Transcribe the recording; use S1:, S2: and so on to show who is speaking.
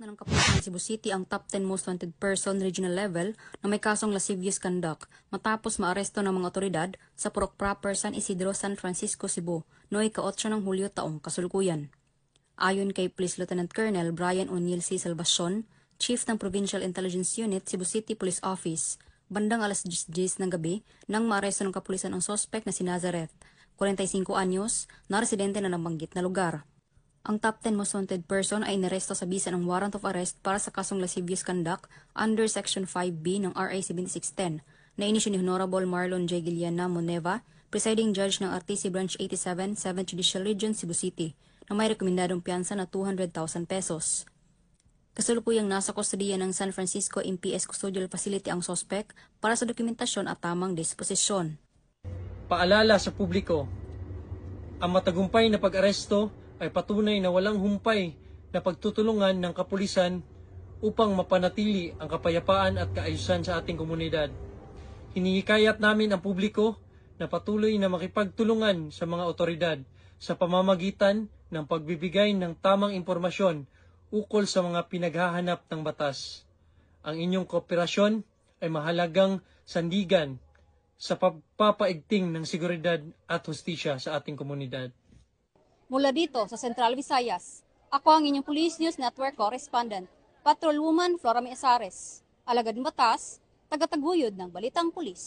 S1: na ng kapulisan ng Cebu City ang top 10 most wanted person regional level na may kasong lascivious conduct matapos maaresto ng mga otoridad sa Purok Proper San Isidro, San Francisco, Cebu noong ika-8 ng Hulyo taong kasulukuyan. Ayon kay Police Lieutenant Colonel Brian O'Neil C. Salvacion, Chief ng Provincial Intelligence Unit, Cebu City Police Office, bandang alas 10 ng gabi nang maaresto ng kapulisan ang sospek na si Nazareth, 45 anyos, na residente na nabanggit na lugar. Ang top 10 most wanted person ay inaresto sa bisa ng warrant of arrest para sa kasong lascivious conduct under Section 5B ng RA 7610 na inisyu ni Honorable Marlon J. Guiliana Moneva, Presiding Judge ng RTC Branch 87, 7th Judicial Region, Cebu City, na may rekomendadong piyansa na 200,000 pesos. Kasalukuyang nasa kustodiya ng San Francisco MPS Custodial Facility ang sospek para sa dokumentasyon at tamang disposisyon.
S2: Paalala sa publiko, ang matagumpay na pag-aresto ay patunay na walang humpay na pagtutulungan ng kapulisan upang mapanatili ang kapayapaan at kaayusan sa ating komunidad. Hinihikayat namin ang publiko na patuloy na makipagtulungan sa mga otoridad sa pamamagitan ng pagbibigay ng tamang impormasyon ukol sa mga pinaghahanap ng batas. Ang inyong kooperasyon ay mahalagang sandigan sa pagpapaigting ng seguridad at hustisya sa ating komunidad.
S3: Mula dito sa Central Visayas, ako ang inyong Police News Network Correspondent, Patrolwoman Flora Measares, alagad ng batas, tagataguyod ng Balitang Pulis.